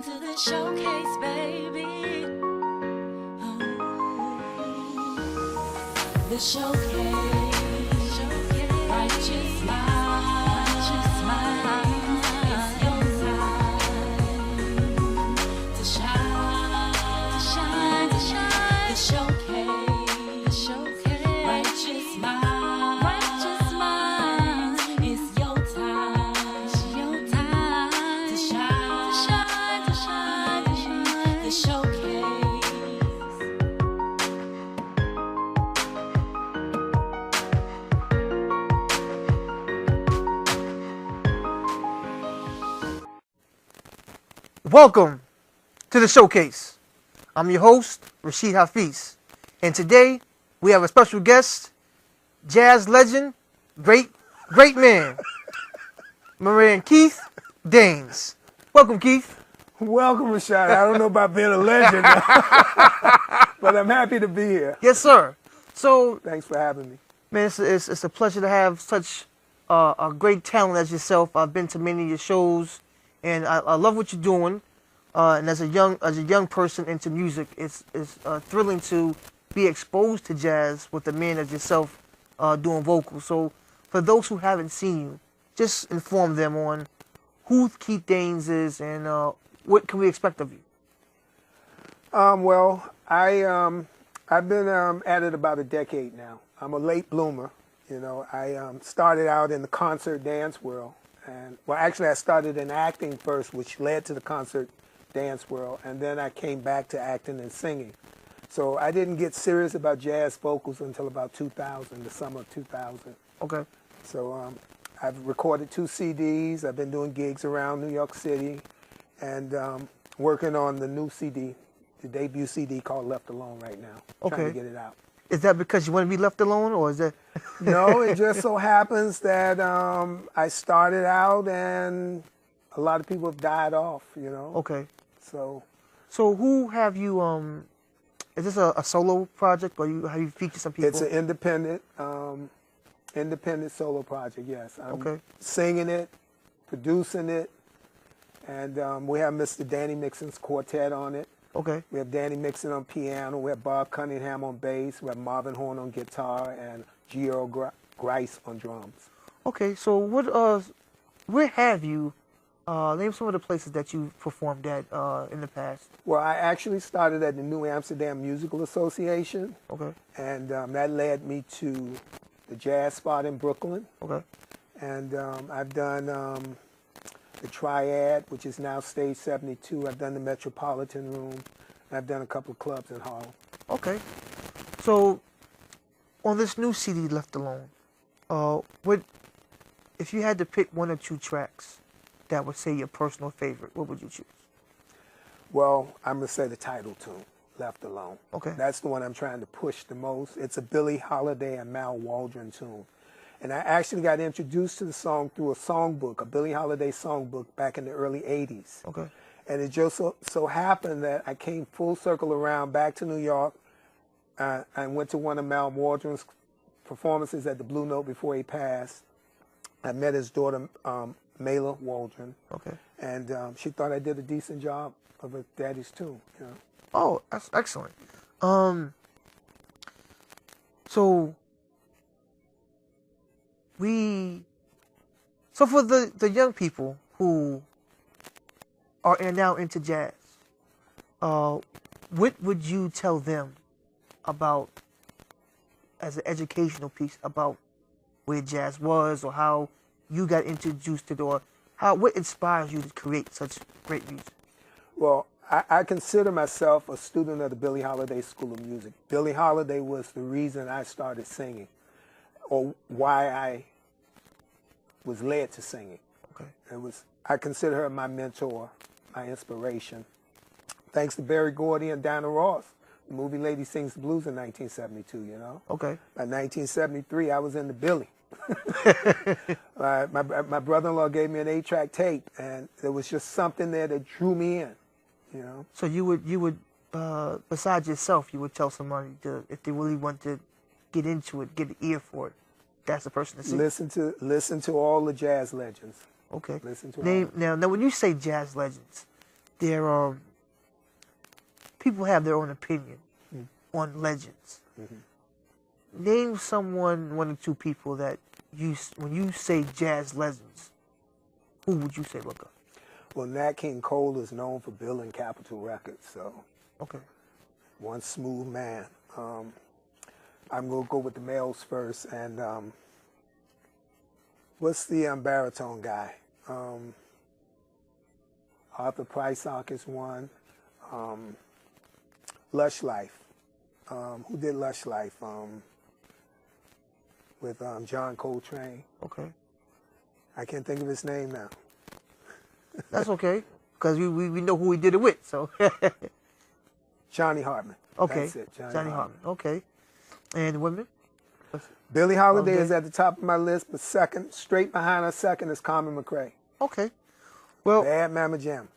to the showcase, baby. The showcase, righteous mind, it's your time to shine. The showcase, righteous mind, it's your time to shine. The showcase. Welcome to the Showcase. I'm your host, Rashid Hafiz, and today we have a special guest, jazz legend, great man, my man Keith Daines. Welcome, Keith. Welcome, Rashad. I don't know about being a legend, but I'm happy to be here. Yes, sir. So, Thanks for having me. man, it's a pleasure to have such a great talent as yourself. I've been to many of your shows, and I love what you're doing. And as a young person into music, it's thrilling to be exposed to jazz with a man as yourself doing vocals. So, for those who haven't seen you, just inform them on who Keith Daines is and what can we expect of you. Well, I've been at it about a decade now. I'm a late bloomer. You know, I started out in the concert dance world, and well, actually, I started in acting first, which led to the concert dance world, and then I came back to acting and singing. So I didn't get serious about jazz vocals until about 2000, the summer of 2000. Okay. So I've recorded 2 CDs. I've been doing gigs around New York City, and working on the new CD, the debut CD called Left Alone right now. Trying to get it out. Is that because you want to be left alone, or is that? No, it just so happens that I started out and a lot of people have died off, you know. Okay. So who have you? Is this a solo project, or have you featured some people? it's an independent solo project. Yes. I'm singing it, producing it, and we have Mr. Danny Mixon's quartet on it. Okay. We have Danny Mixon on piano. We have Bob Cunningham on bass. We have Marvin Horn on guitar and Gio Grice on drums. Okay. So where have you? Name some of the places that you've performed at in the past. Well, I actually started at the New Amsterdam Musical Association. Okay. And that led me to the Jazz Spot in Brooklyn. Okay. And I've done the Triad, which is now Stage 72. I've done the Metropolitan Room. And I've done a couple of clubs in Harlem. Okay. So, on this new CD, Left Alone, if you had to pick 1 or 2 tracks that would say your personal favorite, what would you choose? Well, I'm going to say the title tune, Left Alone. Okay. That's the one I'm trying to push the most. It's a Billie Holiday and Mal Waldron tune. And I actually got introduced to the song through a songbook, a Billie Holiday songbook back in the early 80s. Okay. And it just so happened that I came full circle around back to New York. I went to one of Mal Waldron's performances at the Blue Note before he passed. I met his daughter, Mayla Waldron. Okay. And she thought I did a decent job of a daddy's tune, you know. Oh, that's excellent. So for the young people who are now into jazz, what would you tell them about, as an educational piece, about where jazz was, or how you got introduced to it, or what inspires you to create such great music? Well, I consider myself a student of the Billie Holiday School of Music. Billie Holiday was the reason I started singing, or why I was led to singing. Okay. I consider her my mentor, my inspiration. Thanks to Berry Gordy and Diana Ross. The movie Lady Sings the Blues in 1972, you know. Okay. By 1973, I was in the Billy. My brother-in-law gave me an 8-track tape, and there was just something there that drew me in, you know. So you would besides yourself, you would tell somebody if they really want to get into it, get an ear for it, that's the person to see. Listen to all the jazz legends. Okay. Listen to Now when you say jazz legends, there people have their own opinion on legends. Name someone, one or two people that when you say jazz legends, who would you say look up? Well, Nat King Cole is known for building Capitol Records, so Okay. one smooth man. I'm going to go with the males first, and what's the baritone guy? Arthur Prysock is one. Lush Life. Who did Lush Life? With John Coltrane. Okay. I can't think of his name now. That's okay, because we know who he did it with, so. Johnny Hartman. Okay. That's it, Johnny Hartman. Okay. And women? Billie Holiday Okay. is at the top of my list, but second, straight behind her second is Carmen McRae. Okay. Well, Bad Mama Jam.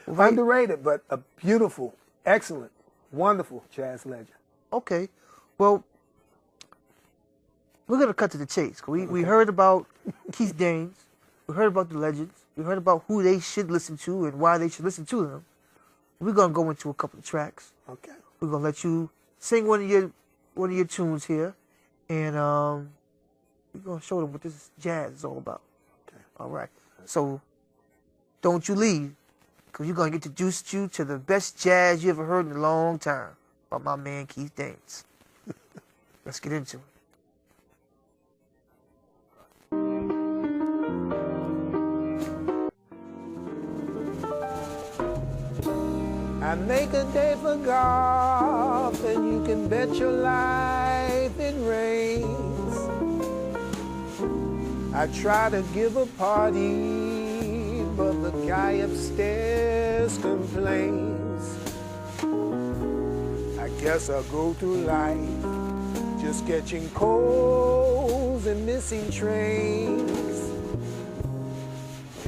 right. Underrated, but a beautiful, excellent, wonderful jazz legend. Okay. Well, we're going to cut to the chase. We heard about Keith Danes. We heard about the legends. We heard about who they should listen to and why they should listen to them. We're going to go into a couple of tracks. Okay. We're going to let you sing one of your tunes here. And we're going to show them what this jazz is all about. Okay. All right. So don't you leave, because you're going to get introduced you to the best jazz you ever heard in a long time by my man Keith Danes. Let's get into it. I make a day for golf, and you can bet your life it rains. I try to give a party, but the guy upstairs complains. I guess I'll go through life just catching colds and missing trains.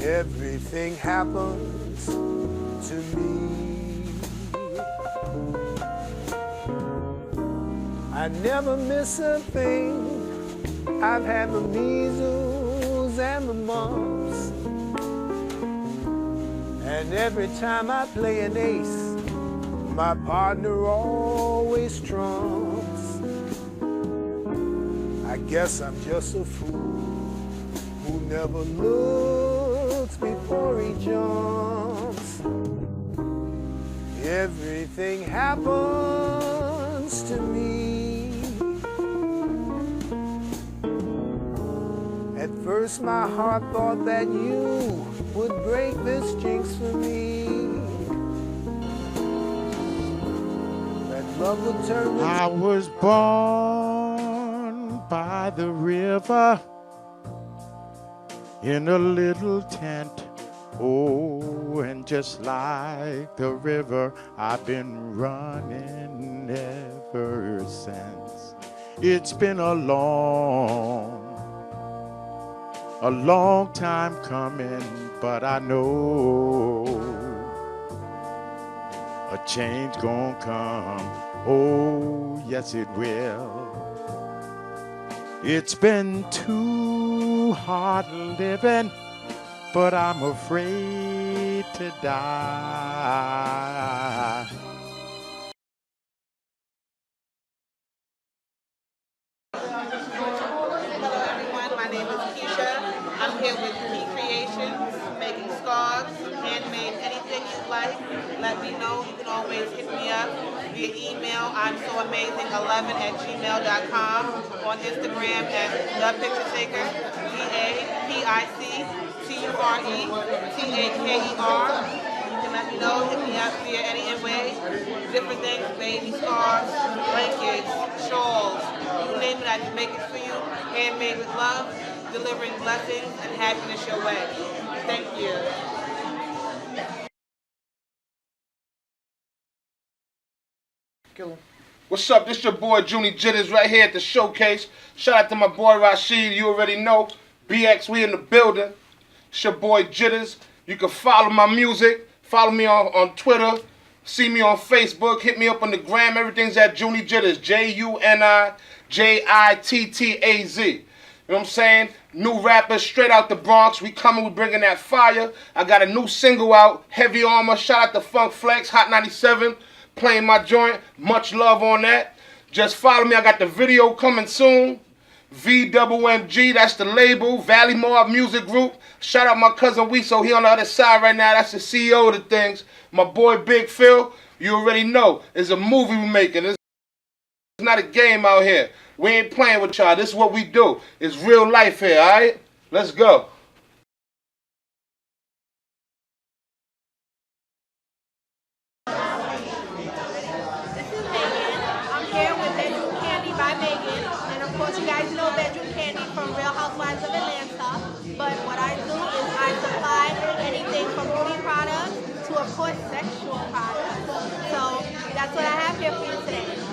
Everything happens to me. I never miss a thing. I've had the measles and the mumps, and every time I play an ace, my partner always trumps. I guess I'm just a fool who never looks before he jumps. Everything happens to me. At first my heart thought that you would break this jinx for me. That love would turn me. I was born by the river in a little tent. Oh, and just like the river, I've been running ever since. It's been a long time coming, but I know a change gonna come. Oh, yes it will. It's been too hard living, but I'm afraid to die. Hello everyone, my name is Keisha. I'm here with Key Creations, making scarves, handmade, anything you like. Let me know. You can always hit me up via email. I'm so amazing11@gmail.com. On Instagram at thepicturetaker, DAPICTURETAKER. You can let me know. Hit me up via any way. Different things, baby scarves, blankets, shawls. You name it, I can make it for you. Handmade with love, delivering blessings and happiness your way. Thank you. What's up? This your boy Junie Jitters right here at the Showcase. Shout out to my boy Rashid. You already know. BX, we in the building. It's your boy Jitters. You can follow my music. Follow me on Twitter. See me on Facebook. Hit me up on the gram. Everything's at Junie Jitters. JUNIJITTAZ. You know what I'm saying? New rappers straight out the Bronx. We coming, we bringing that fire. I got a new single out, Heavy Armor. Shout out to Funk Flex, Hot 97, playing my joint. Much love on that. Just follow me. I got the video coming soon. VMMG, that's the label. Valley Mob Music Group. Shout out my cousin Weeso. He on the other side right now. That's the CEO of the things. My boy Big Phil. You already know. It's a movie we making. It's not a game out here. We ain't playing with y'all. This is what we do. It's real life here, alright? Let's go. This is Megan. I'm here with Bedroom Candy by Megan. And of course you guys know Bedroom Candy from Real Housewives of Atlanta. But what I do is I supply anything from beauty products to of course sexual products. So that's what I have here for you today.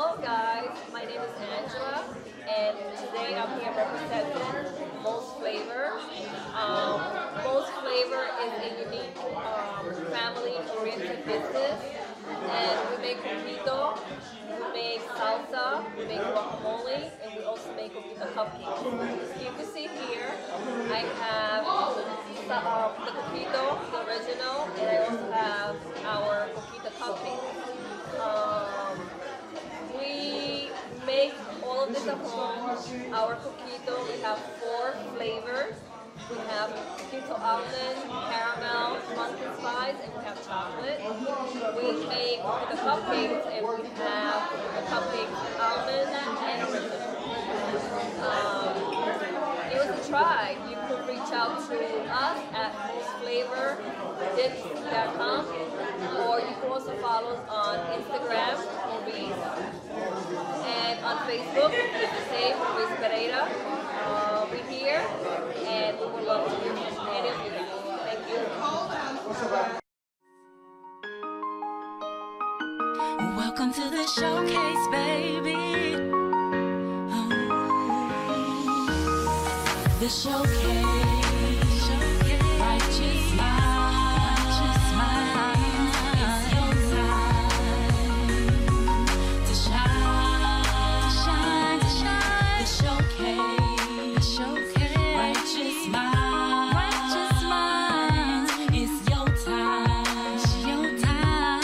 Hello guys, my name is Angela, and today I'm here representing Most Flavor. Most Flavor is a unique family-oriented business, and we make coquito, we make salsa, we make guacamole, and we also make coquito cupcakes. You can see here, I have the coquito, the original, and I also have our coquito cupcakes. We make all of this at home. Our coquito, we have 4 flavors. We have coquito almond, caramel, pumpkin spice, and we have chocolate. We make the cupcakes, and we have the cupcakes almond and original. Give us a try. You can reach out to us at mostflavor.com, or you can also follow us on Instagram, Maurice, and on Facebook, it's the same, Maurice Pereira. We're here, and we would love to hear from any of you guys. Thank you. Welcome to the showcase, baby. The showcase. Righteous minds. It's your time to shine. The showcase. Righteous minds. It's your time to shine.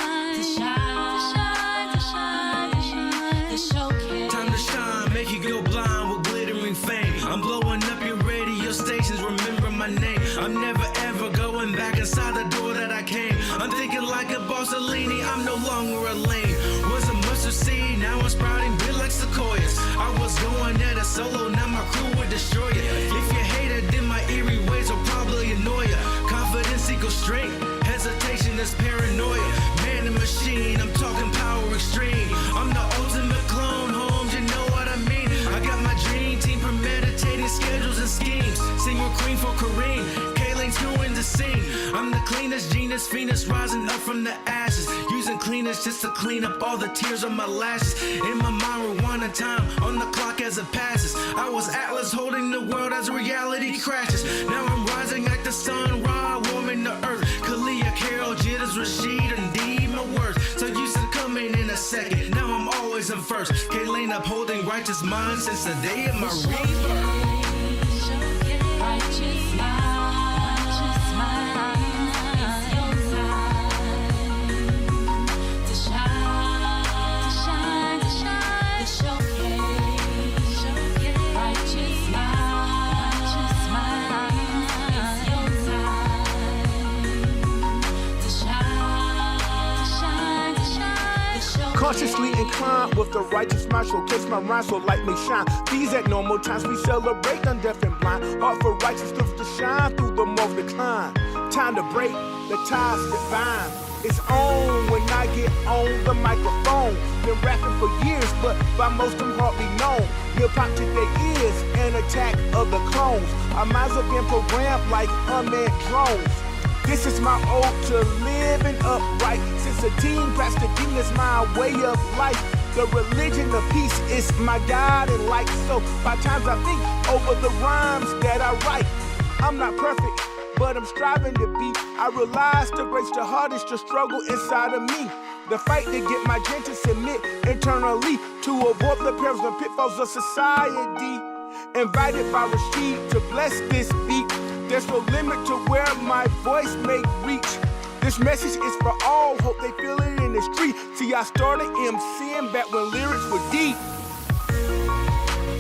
The showcase. Time to shine, make you go blind with glittering fame. I'm blowing up your radio stations, remember my name. I'm never ever going back inside the door that I came. I'm thinking like a Bossellini, I'm no longer a lame. Was a mustard seed, now I'm sprouting big like sequoias. I was going at a solo, now my crew would destroy you. If you hate it, then my eerie ways will probably annoy you. Confidence equals strength, hesitation is paranoia. Man and machine, I'm talking power extreme. I'm the ultimate clone, Holmes, you know what I mean. I got my dream team premeditating schedules and schemes. Sing with Queen for Kareem, Kaylane's doing the scene. I'm the cleanest genius, Venus rising up from the ashes. Using cleaners just to clean up all the tears on my lashes. In my mind, rewind time on the clock as it passes. I was Atlas holding the world as reality crashes. Now I'm rising like the sun, Ra, warming the earth. Kalia, Carol, Jitters, Rashid, indeed my words. So used to coming in a second, now I'm always in first. Kaylane upholding righteous minds since the day of my rebirth. Righteous minds. It's your time to shine. The showcase. Righteous minds. It's your time to shine. The showcase. Cautiously inclined with the righteous mind, showcase my rhyme so light may shine. These at normal times we celebrate, none deaf and blind. Heart for righteous looks to shine through the moral decline. Time to break the ties divine. It's on when I get on the microphone. Been rapping for years, but by most I'm hardly known. Hip hop today is an attack of the clones. Our minds have been programmed like unmanned drones. This is my ode to living upright. Since a teen, Pastor Dean is my way of life. The religion of peace is my guide and light. So by times I think over the rhymes that I write. I'm not perfect, but I'm striving to be. I realize to grace the hardest to struggle inside of me. The fight to get my gen to submit internally to avoid the perils and pitfalls of society. Invited by Rashid to bless this beat. There's no limit to where my voice may reach. This message is for all, hope they feel it in the street. See, I started MCing back when lyrics were deep.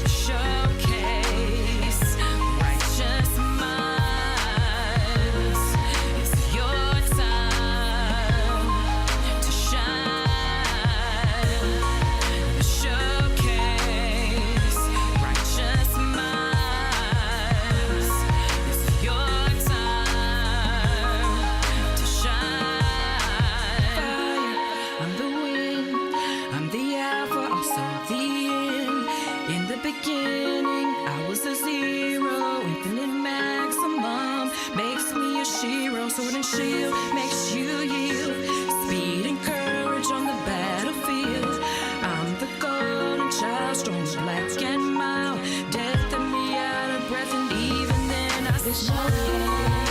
Showcase righteous minds. It's your time to shine. The showcase righteous minds. It's your time to shine. Fire, I'm the wind, I'm the alpha, also the end. In the beginning, I was a zero. Infinite maximum makes me a shiro. Sword and shield makes you yield. Speed and courage on the battlefield. I'm the goal. the showcase.